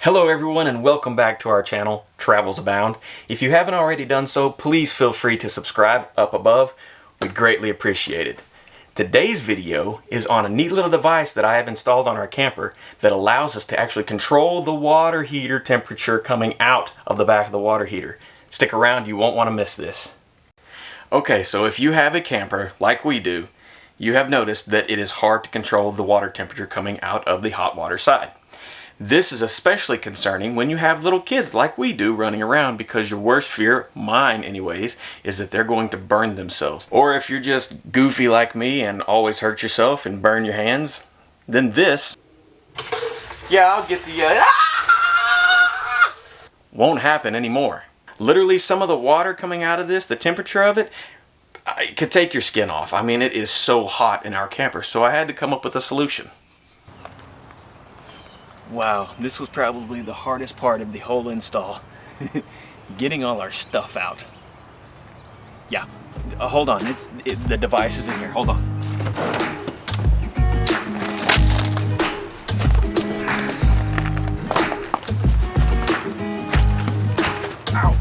Hello everyone and welcome back to our channel, Travels Abound. If you haven't already done so, please feel free to subscribe up above. We'd greatly appreciate it. Today's video is on a neat little device that I have installed on our camper that allows us to actually control the water heater temperature coming out of the back of the water heater. Stick around, you won't want to miss this. Okay, so if you have a camper like we do, you have noticed that it is hard to control the water temperature coming out of the hot water side. This is especially concerning when you have little kids like we do running around, because your worst fear, mine anyways, is that they're going to burn themselves. Or if you're just goofy like me and always hurt yourself and burn your hands, then this, yeah, I'll get the, won't happen anymore. Literally, some of the water coming out of this, the temperature of it, it could take your skin off. I mean, it is so hot in our camper, so I had to come up with a solution. Wow, this was probably the hardest part of the whole install. Getting all our stuff out. Yeah, hold on, the device is in here, hold on. Ow.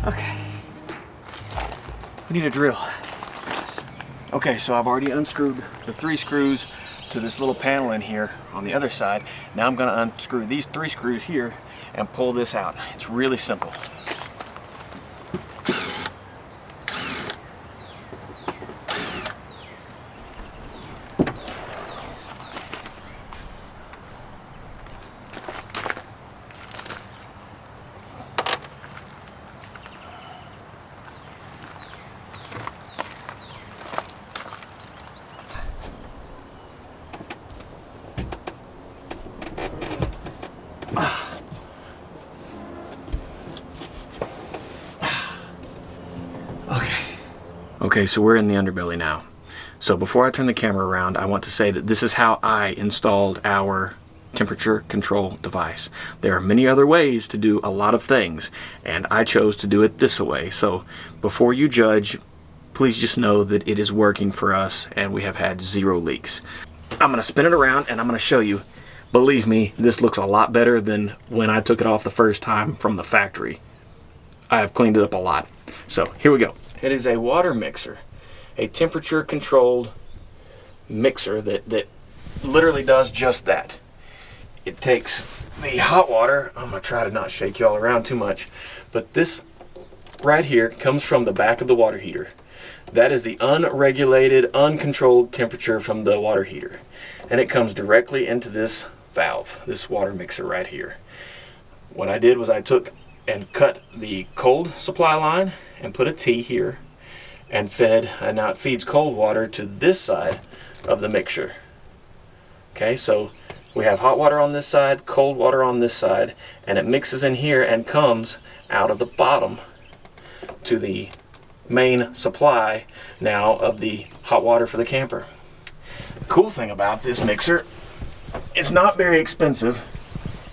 Okay. We need a drill. Okay, so I've already unscrewed the 3 screws to this little panel in here on the other side. Now I'm going to unscrew these 3 screws here and pull this out. It's really simple. Okay, so we're in the underbelly now. So before I turn the camera around, I want to say that this is how I installed our temperature control device. There are many other ways to do a lot of things, and I chose to do it this way. So before you judge, please just know that it is working for us and we have had 0 leaks. I'm going to spin it around and I'm going to show you. Believe me, this looks a lot better than when I took it off the first time from the factory. I have cleaned it up a lot. So here we go. It is a water mixer, a temperature controlled mixer that literally does just that. It takes the hot water, I'm going to try to not shake y'all around too much, but this right here comes from the back of the water heater. That is the unregulated, uncontrolled temperature from the water heater. And it comes directly into this valve, this water mixer right here. What I did was I took and cut the cold supply line and put a T here and now it feeds cold water to this side of the mixture. Okay, so we have hot water on this side, cold water on this side, and it mixes in here and comes out of the bottom to the main supply now of the hot water for the camper. The cool thing about this mixer, it's not very expensive.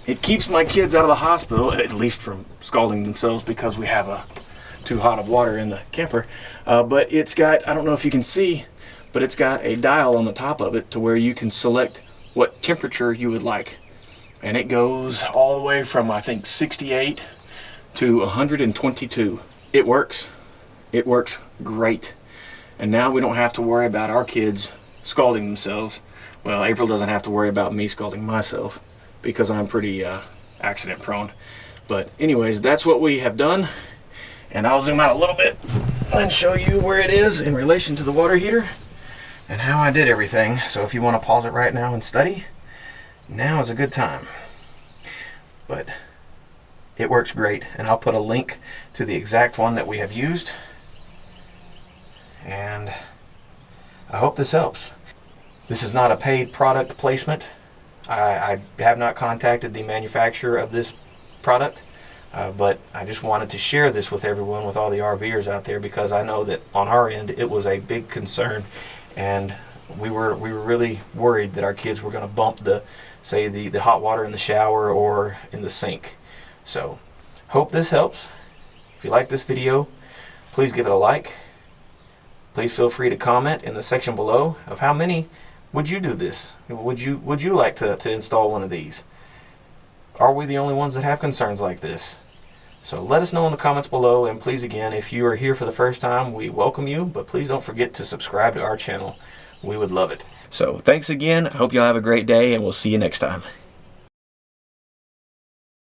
It keeps my kids out of the hospital, at least from scalding themselves because we have too hot of water in the camper. But it's got, I don't know if you can see, but it's got a dial on the top of it to where you can select what temperature you would like. And it goes all the way from, I think, 68 to 122. It works. It works great. And now we don't have to worry about our kids scalding themselves. Well, April doesn't have to worry about me scalding myself, because I'm pretty accident prone. But anyways, that's what we have done. And I'll zoom out a little bit and show you where it is in relation to the water heater and how I did everything. So if you want to pause it right now and study, now is a good time. But It works great, and I'll put a link to the exact one that we have used. And I hope this helps. This is not a paid product placement. I have not contacted the manufacturer of this product, but I just wanted to share this with everyone, with all the RVers out there, because I know that on our end it was a big concern, and we were really worried that our kids were going to bump the hot water in the shower or in the sink. So hope this helps. If you like this video, please give it a like. Please feel free to comment in the section below of how many would you do this. Would you like to install one of these? Are we the only ones that have concerns like this? So let us know in the comments below, and please, again, if you are here for the first time, we welcome you, but please don't forget to subscribe to our channel. We would love it. So thanks again. I hope y'all have a great day, and we'll see you next time.